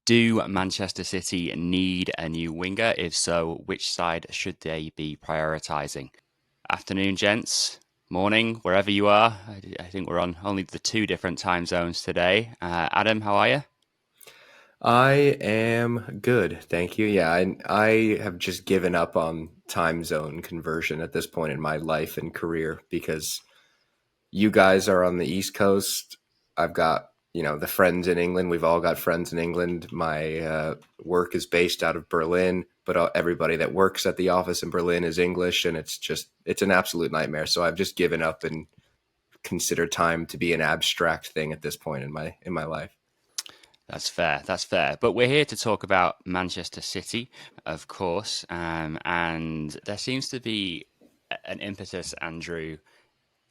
Do Manchester City need a new winger? If so, which side should they be prioritising? Afternoon, gents. Morning, wherever you are. I think we're on only the two different time zones today. Adam, how are you? I am good, thank you. Yeah, I have just given up on time zone conversion at this point in my life and career because you guys are on the East Coast. I've got, the friends in England. We've all got friends in England. My work is based out of Berlin, but everybody that works at the office in Berlin is English, and it's an absolute nightmare. So I've just given up and consider time to be an abstract thing at this point in my life. That's fair. That's fair. But we're here to talk about Manchester City, of course. And there seems to be an impetus, Andrew,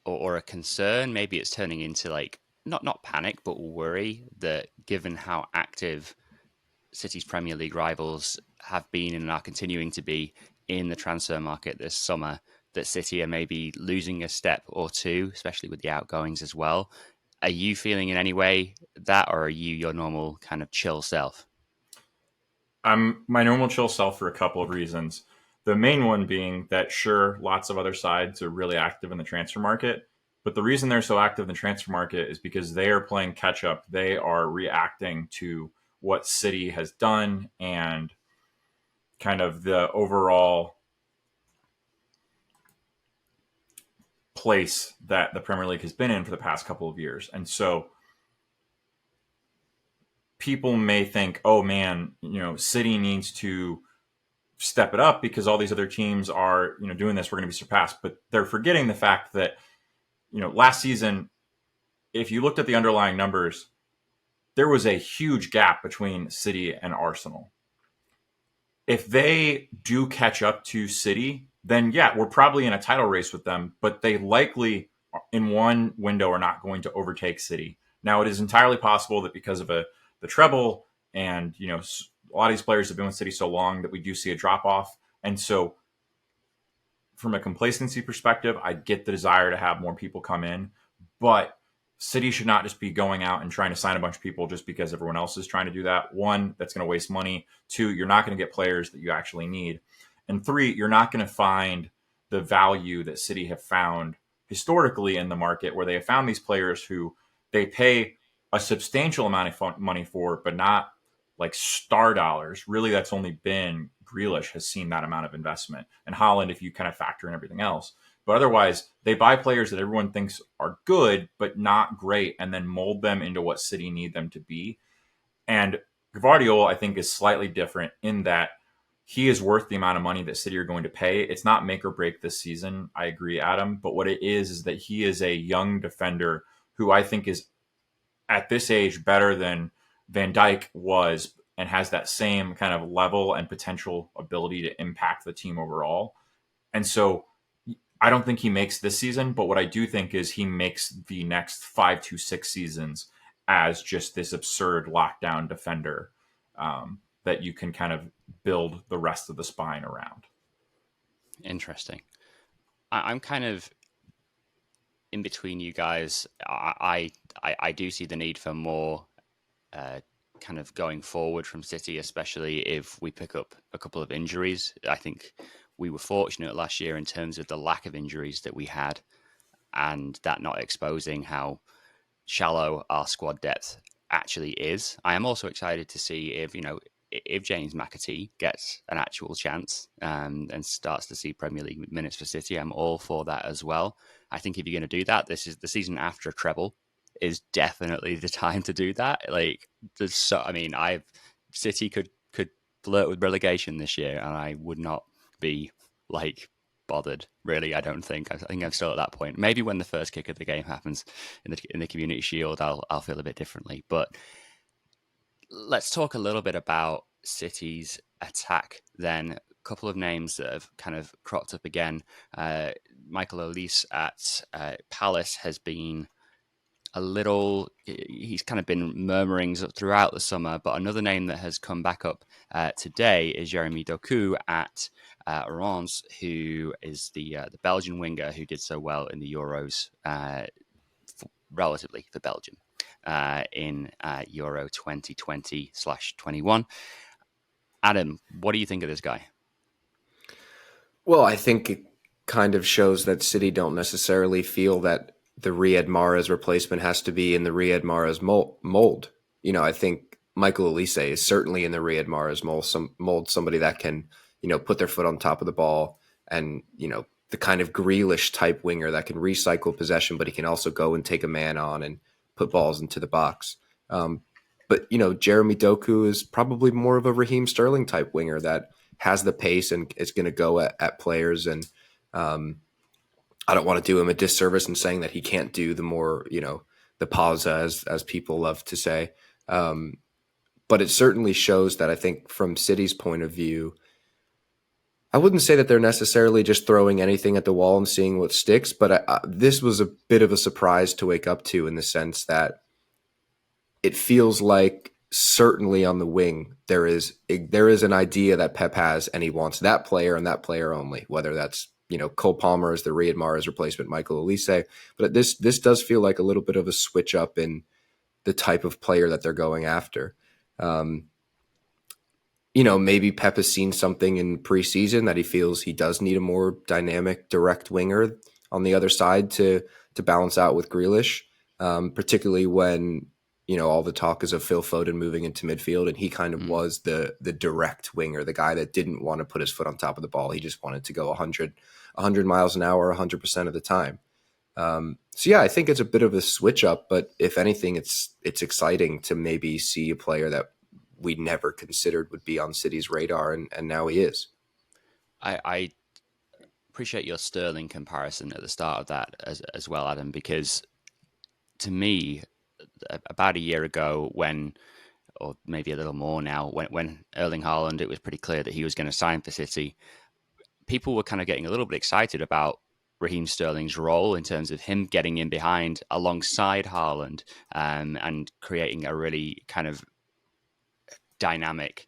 or a concern. Maybe it's turning into like not panic, but worry that given how active City's Premier League rivals have been and are continuing to be in the transfer market this summer, that City are maybe losing a step or two, especially with the outgoings as well. Are you feeling in any way that, or are you your normal kind of chill self? I'm my normal chill self for a couple of reasons. The main one being that, sure, lots of other sides are really active in the transfer market, but the reason they're so active in the transfer market is because they are playing catch up. They are reacting to what City has done and kind of the overall place that the Premier League has been in for the past couple of years. And so people may think, oh man, City needs to step it up because all these other teams are, doing this. We're going to be surpassed. But they're forgetting the fact that, last season, if you looked at the underlying numbers, there was a huge gap between City and Arsenal. If they do catch up to City, then yeah, we're probably in a title race with them, but they likely in one window are not going to overtake City. Now, it is entirely possible that because of the treble and, a lot of these players have been with City so long that we do see a drop off. And so from a complacency perspective, I get the desire to have more people come in, but City should not just be going out and trying to sign a bunch of people just because everyone else is trying to do that. One, that's going to waste money. Two, you're not going to get players that you actually need. And three, you're not going to find the value that City have found historically in the market, where they have found these players who they pay a substantial amount of money for, but not like star dollars. Really, that's only been Grealish has seen that amount of investment, and Holland, if you kind of factor in everything else. But otherwise, they buy players that everyone thinks are good, but not great, and then mold them into what City need them to be. And Gvardiol, I think, is slightly different in that he is worth the amount of money that City are going to pay. It's not make or break this season. I agree, Adam. But what it is that he is a young defender who I think is at this age better than Van Dijk was and has that same kind of level and potential ability to impact the team overall. And so I don't think he makes this season, but what I do think is he makes the next 5 to 6 seasons as just this absurd lockdown defender that you can kind of build the rest of the spine around. Interesting. I'm kind of in between you guys. I do see the need for more kind of going forward from City, especially if we pick up a couple of injuries. I think we were fortunate last year in terms of the lack of injuries that we had, and that not exposing how shallow our squad depth actually is. I am also excited to see if James McAtee gets an actual chance and starts to see Premier League minutes for City. I'm all for that as well. I think if you're going to do that, this is the season after a treble is definitely the time to do that. Like, City could flirt with relegation this year, and I would not be like bothered. Really, I don't think. I think I'm still at that point. Maybe when the first kick of the game happens in the Community Shield, I'll feel a bit differently. But let's talk a little bit about City's attack then. A couple of names that have kind of cropped up again. Michael Olise at Palace has been he's kind of been murmurings throughout the summer, but another name that has come back up today is Jeremy Doku at Reims, who is the Belgian winger who did so well in the Euros relatively for Belgium. in Euro 2020/21. Adam, what do you think of this guy? Well, I think it kind of shows that City don't necessarily feel that the Riyad Mahrez replacement has to be in the Riyad Mahrez mold. I think Michael Olise is certainly in the Riyad Mahrez mold, somebody that can, put their foot on top of the ball and, the kind of Grealish type winger that can recycle possession, but he can also go and take a man on and put balls into the box. But Jeremy Doku is probably more of a Raheem Sterling type winger that has the pace and is going to go at players. And I don't want to do him a disservice in saying that he can't do the more, the pausa, as people love to say. But it certainly shows that I think from City's point of view, I wouldn't say that they're necessarily just throwing anything at the wall and seeing what sticks, but this was a bit of a surprise to wake up to, in the sense that it feels like certainly on the wing there is an idea that Pep has, and he wants that player and that player only, whether that's Cole Palmer as the Riyad Mahrez replacement, Michael Olise. But this does feel like a little bit of a switch up in the type of player that they're going after. Maybe Pep has seen something in preseason that he feels he does need a more dynamic, direct winger on the other side to balance out with Grealish, particularly when all the talk is of Phil Foden moving into midfield, and he kind of was the direct winger, the guy that didn't want to put his foot on top of the ball. He just wanted to go 100 miles an hour 100% of the time. So yeah, I think it's a bit of a switch up, but if anything, it's exciting to maybe see a player that we never considered would be on City's radar, and now he is. I appreciate your Sterling comparison at the start of that as well, Adam, because to me, about a year ago, or maybe a little more now, when Erling Haaland, it was pretty clear that he was going to sign for City, people were kind of getting a little bit excited about Raheem Sterling's role in terms of him getting in behind alongside Haaland, and creating a really kind of dynamic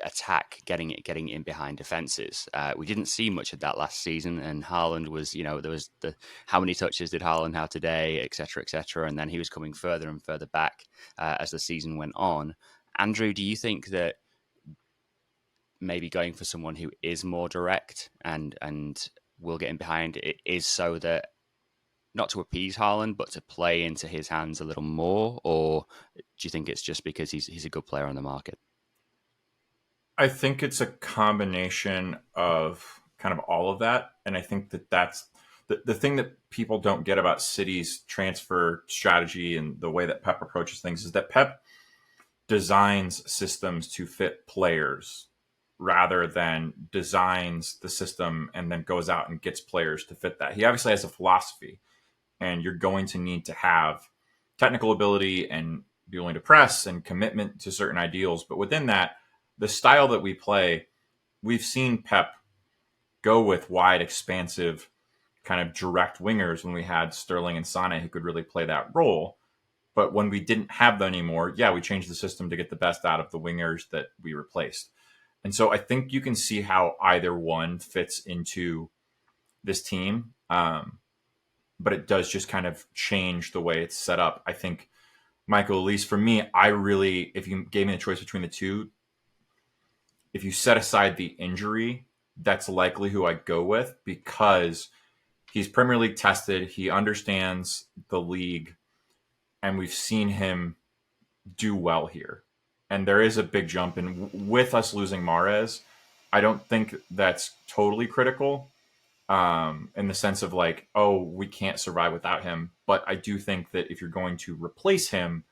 attack, getting in behind defenses. We didn't see much of that last season, and Haaland was, there was the how many touches did Haaland have today, etc., and then he was coming further and further back as the season went on. Andrew, do you think that maybe going for someone who is more direct and will get in behind it is so that not to appease Haaland, but to play into his hands a little more? Or do you think it's just because he's a good player on the market? I think it's a combination of kind of all of that. And I think that's the thing that people don't get about City's transfer strategy and the way that Pep approaches things is that Pep designs systems to fit players rather than designs the system and then goes out and gets players to fit that. He obviously has a philosophy, and you're going to need to have technical ability and be willing to press and commitment to certain ideals. But within that, the style that we play, we've seen Pep go with wide, expansive, kind of direct wingers when we had Sterling and Sane who could really play that role. But when we didn't have that anymore, we changed the system to get the best out of the wingers that we replaced. And so I think you can see how either one fits into this team. But it does just kind of change the way it's set up. I think Michael Olise, for me, if you gave me the choice between the two, if you set aside the injury, that's likely who I'd go with, because he's Premier League tested. He understands the league, and we've seen him do well here. And there is a big jump. And with us losing Mahrez, I don't think that's totally critical in the sense of like, oh, we can't survive without him. But I do think that if you're going to replace him,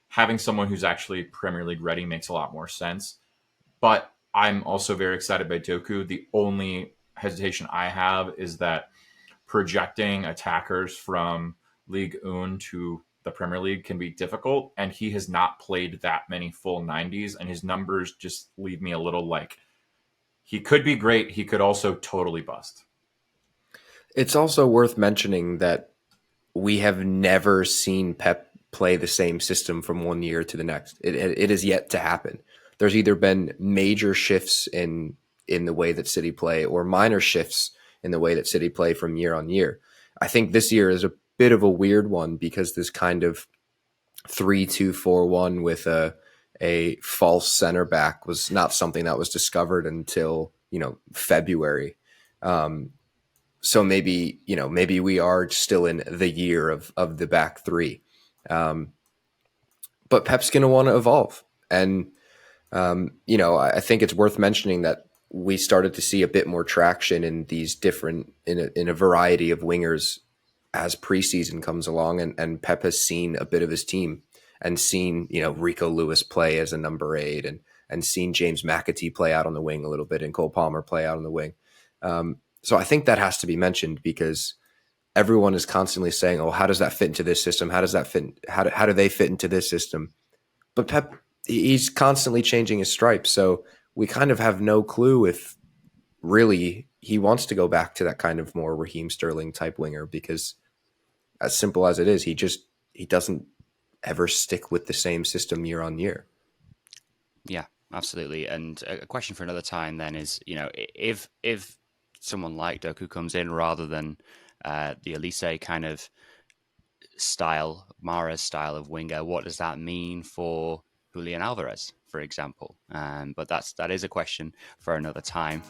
having someone who's actually Premier League ready makes a lot more sense. But I'm also very excited by Doku. The only hesitation I have is that projecting attackers from Ligue 1 to the Premier League can be difficult, and he has not played that many full 90s, and his numbers just leave me a little like, he could be great, he could also totally bust. It's also worth mentioning that we have never seen Pep play the same system from one year to the next. It is yet to happen. There's either been major shifts in the way that City play, or minor shifts in the way that City play from year on year. I think this year is a bit of a weird one because this kind of 3-2-4-1 with a false center back was not something that was discovered until, February. So maybe we are still in the year of the back three. But Pep's going to want to evolve. And, I think it's worth mentioning that we started to see a bit more traction in these different, in a variety of wingers as preseason comes along, and Pep has seen a bit of his team and seen, Rico Lewis play as a number 8 and seen James McAtee play out on the wing a little bit and Cole Palmer play out on the wing. So I think that has to be mentioned because everyone is constantly saying, oh, how does that fit into this system? How does that fit? How do they fit into this system? But Pep, he's constantly changing his stripes. So we kind of have no clue if really he wants to go back to that kind of more Raheem Sterling type winger, because as simple as it is, he doesn't ever stick with the same system year on year. Yeah, absolutely. And a question for another time then is, if someone like Doku comes in rather than the Elise kind of style, Mahrez style of winger, what does that mean for Julian Alvarez, for example? But that is a question for another time.